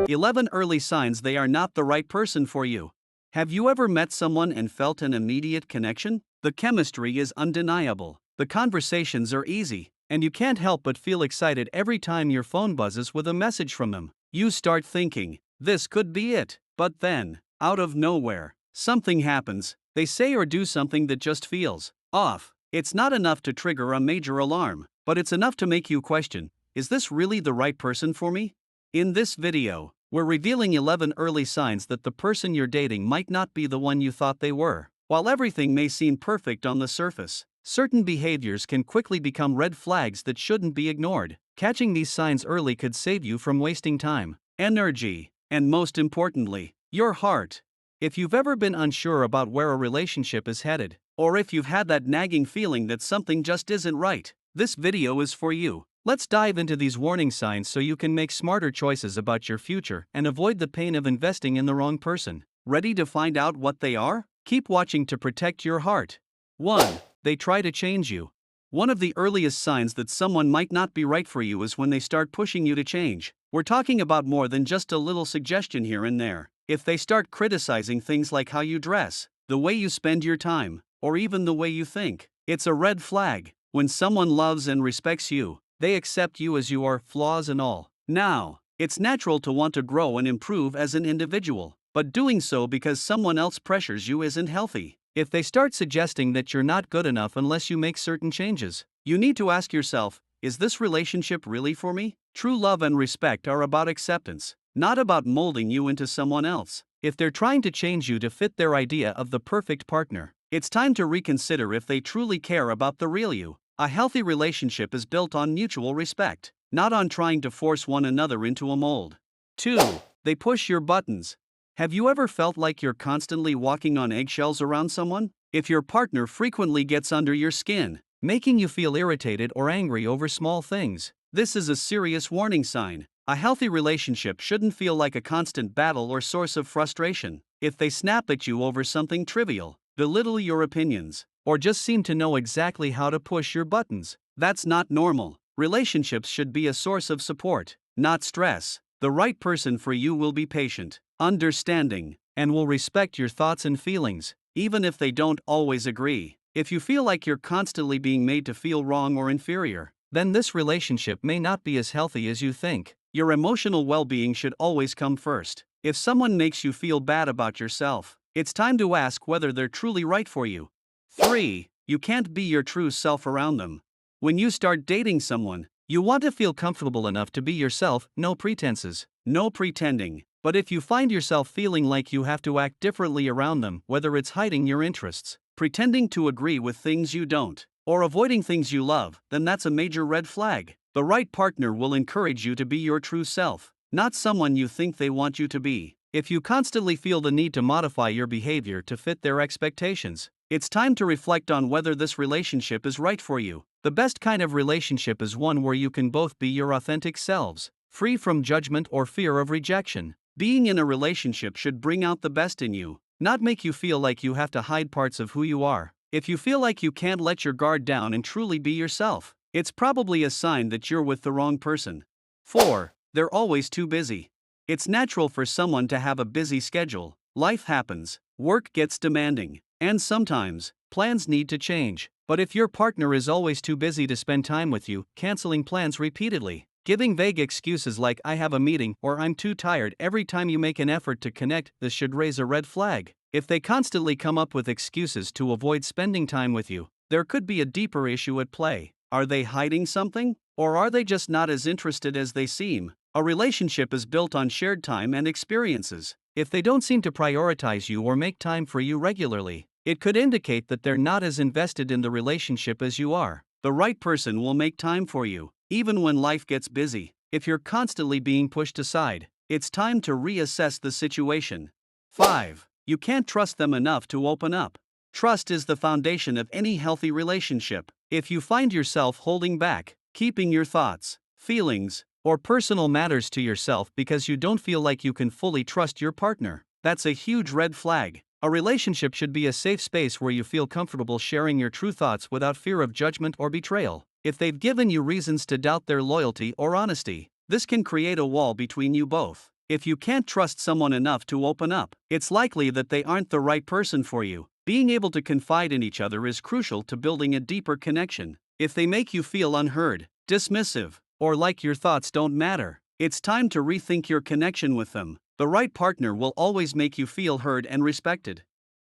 11 early signs they are not the right person for you. Have you ever met someone and felt an immediate connection? The chemistry is undeniable, the conversations are easy, and you can't help but feel excited every time your phone buzzes with a message from them. You start thinking, this could be it. But then, out of nowhere, something happens. They say or do something that just feels off. It's not enough to trigger a major alarm, but it's enough to make you question, is this really the right person for me? In this video, we're revealing 11 early signs that the person you're dating might not be the one you thought they were. While everything may seem perfect on the surface, certain behaviors can quickly become red flags that shouldn't be ignored. Catching these signs early could save you from wasting time, energy, and most importantly, your heart. If you've ever been unsure about where a relationship is headed, or if you've had that nagging feeling that something just isn't right, this video is for you. Let's dive into these warning signs so you can make smarter choices about your future and avoid the pain of investing in the wrong person. Ready to find out what they are? Keep watching to protect your heart. 1. They try to change you. One of the earliest signs that someone might not be right for you is when they start pushing you to change. We're talking about more than just a little suggestion here and there. If they start criticizing things like how you dress, the way you spend your time, or even the way you think, it's a red flag. When someone loves and respects you, they accept you as you are, flaws and all. Now, it's natural to want to grow and improve as an individual, but doing so because someone else pressures you isn't healthy. If they start suggesting that you're not good enough unless you make certain changes, you need to ask yourself, is this relationship really for me? True love and respect are about acceptance, not about molding you into someone else. If they're trying to change you to fit their idea of the perfect partner, it's time to reconsider if they truly care about the real you. A healthy relationship is built on mutual respect, not on trying to force one another into a mold. 2. They push your buttons. Have you ever felt like you're constantly walking on eggshells around someone? If your partner frequently gets under your skin, making you feel irritated or angry over small things, this is a serious warning sign. A healthy relationship shouldn't feel like a constant battle or source of frustration. If they snap at you over something trivial, belittle your opinions, or just seem to know exactly how to push your buttons, that's not normal. Relationships should be a source of support, not stress. The right person for you will be patient, understanding, and will respect your thoughts and feelings, even if they don't always agree. If you feel like you're constantly being made to feel wrong or inferior, then this relationship may not be as healthy as you think. Your emotional well-being should always come first. If someone makes you feel bad about yourself, it's time to ask whether they're truly right for you. 3. You can't be your true self around them. When you start dating someone, you want to feel comfortable enough to be yourself, no pretenses, no pretending. But if you find yourself feeling like you have to act differently around them, whether it's hiding your interests, pretending to agree with things you don't, or avoiding things you love, then that's a major red flag. The right partner will encourage you to be your true self, not someone you think they want you to be. If you constantly feel the need to modify your behavior to fit their expectations, it's time to reflect on whether this relationship is right for you. The best kind of relationship is one where you can both be your authentic selves, free from judgment or fear of rejection. Being in a relationship should bring out the best in you, not make you feel like you have to hide parts of who you are. If you feel like you can't let your guard down and truly be yourself, it's probably a sign that you're with the wrong person. 4. They're always too busy. It's natural for someone to have a busy schedule. Life happens, work gets demanding, and sometimes, plans need to change. But if your partner is always too busy to spend time with you, canceling plans repeatedly, giving vague excuses like "I have a meeting" or "I'm too tired" every time you make an effort to connect, this should raise a red flag. If they constantly come up with excuses to avoid spending time with you, there could be a deeper issue at play. Are they hiding something? Or are they just not as interested as they seem? A relationship is built on shared time and experiences. If they don't seem to prioritize you or make time for you regularly, it could indicate that they're not as invested in the relationship as you are. The right person will make time for you, even when life gets busy. If you're constantly being pushed aside, it's time to reassess the situation. 5. You can't trust them enough to open up. Trust is the foundation of any healthy relationship. If you find yourself holding back, keeping your thoughts, feelings, or personal matters to yourself because you don't feel like you can fully trust your partner, that's a huge red flag. A relationship should be a safe space where you feel comfortable sharing your true thoughts without fear of judgment or betrayal. If they've given you reasons to doubt their loyalty or honesty, this can create a wall between you both. If you can't trust someone enough to open up, it's likely that they aren't the right person for you. Being able to confide in each other is crucial to building a deeper connection. If they make you feel unheard, dismissive, or like your thoughts don't matter, it's time to rethink your connection with them. The right partner will always make you feel heard and respected.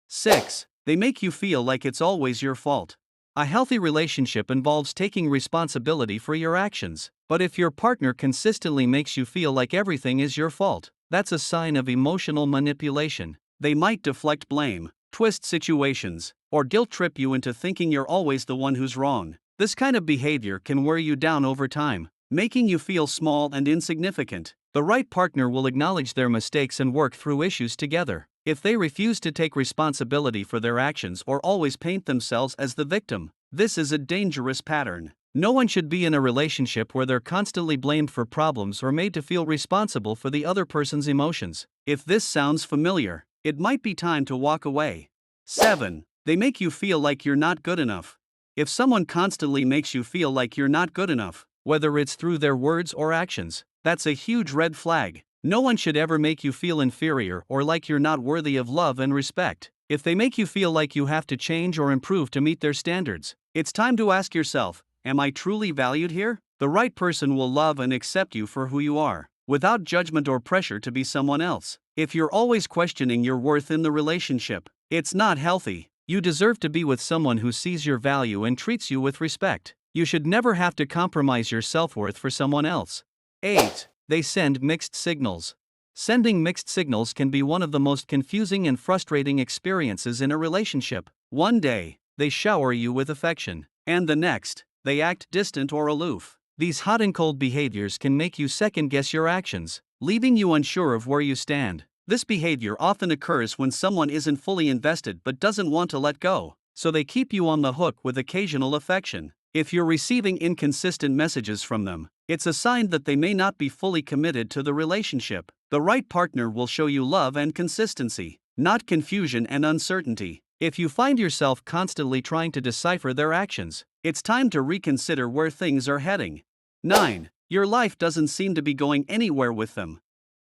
6. They make you feel like it's always your fault. A healthy relationship involves taking responsibility for your actions, but if your partner consistently makes you feel like everything is your fault, that's a sign of emotional manipulation. They might deflect blame, twist situations, or guilt trip you into thinking you're always the one who's wrong. This kind of behavior can wear you down over time, making you feel small and insignificant. The right partner will acknowledge their mistakes and work through issues together. If they refuse to take responsibility for their actions or always paint themselves as the victim, this is a dangerous pattern. No one should be in a relationship where they're constantly blamed for problems or made to feel responsible for the other person's emotions. If this sounds familiar, it might be time to walk away. 7. They make you feel like you're not good enough. If someone constantly makes you feel like you're not good enough, whether it's through their words or actions, that's a huge red flag. No one should ever make you feel inferior or like you're not worthy of love and respect. If they make you feel like you have to change or improve to meet their standards, it's time to ask yourself, am I truly valued here? The right person will love and accept you for who you are, without judgment or pressure to be someone else. If you're always questioning your worth in the relationship, it's not healthy. You deserve to be with someone who sees your value and treats you with respect. You should never have to compromise your self-worth for someone else. 8. They send mixed signals. Sending mixed signals can be one of the most confusing and frustrating experiences in a relationship. One day, they shower you with affection, and the next, they act distant or aloof. These hot and cold behaviors can make you second-guess your actions, leaving you unsure of where you stand. This behavior often occurs when someone isn't fully invested but doesn't want to let go, so they keep you on the hook with occasional affection. If you're receiving inconsistent messages from them, it's a sign that they may not be fully committed to the relationship. The right partner will show you love and consistency, not confusion and uncertainty. If you find yourself constantly trying to decipher their actions, it's time to reconsider where things are heading. 9. Your life doesn't seem to be going anywhere with them.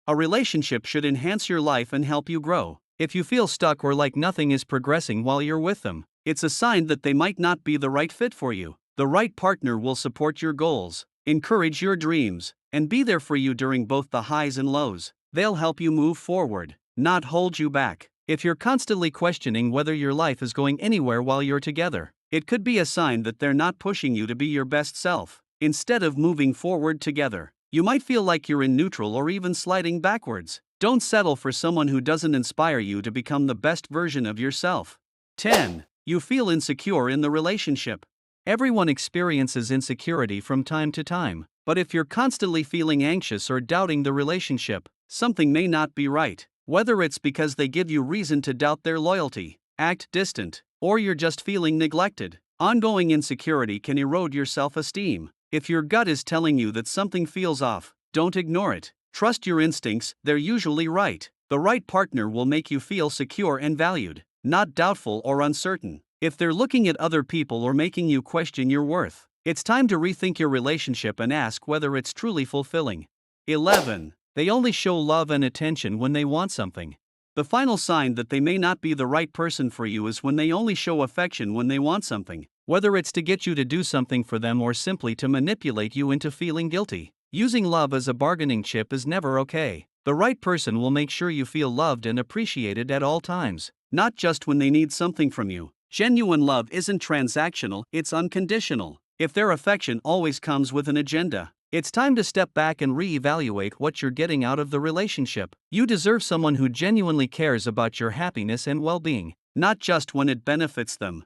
A relationship should enhance your life and help you grow. If you feel stuck or like nothing is progressing while you're with them, it's a sign that they might not be the right fit for you. The right partner will support your goals, encourage your dreams, and be there for you during both the highs and lows. They'll help you move forward, not hold you back. If you're constantly questioning whether your life is going anywhere while you're together, it could be a sign that they're not pushing you to be your best self. Instead of moving forward together, you might feel like you're in neutral or even sliding backwards. Don't settle for someone who doesn't inspire you to become the best version of yourself. 10. You feel insecure in the relationship. Everyone experiences insecurity from time to time, but if you're constantly feeling anxious or doubting the relationship, something may not be right. Whether it's because they give you reason to doubt their loyalty, act distant, or you're just feeling neglected, ongoing insecurity can erode your self-esteem. If your gut is telling you that something feels off, don't ignore it. Trust your instincts, they're usually right. The right partner will make you feel secure and valued, not doubtful or uncertain. If they're looking at other people or making you question your worth, it's time to rethink your relationship and ask whether it's truly fulfilling. 11. They only show love and attention when they want something. The final sign that they may not be the right person for you is when they only show affection when they want something, whether it's to get you to do something for them or simply to manipulate you into feeling guilty. Using love as a bargaining chip is never okay. The right person will make sure you feel loved and appreciated at all times, not just when they need something from you. Genuine love isn't transactional, it's unconditional. If their affection always comes with an agenda, it's time to step back and reevaluate what you're getting out of the relationship. You deserve someone who genuinely cares about your happiness and well-being, not just when it benefits them.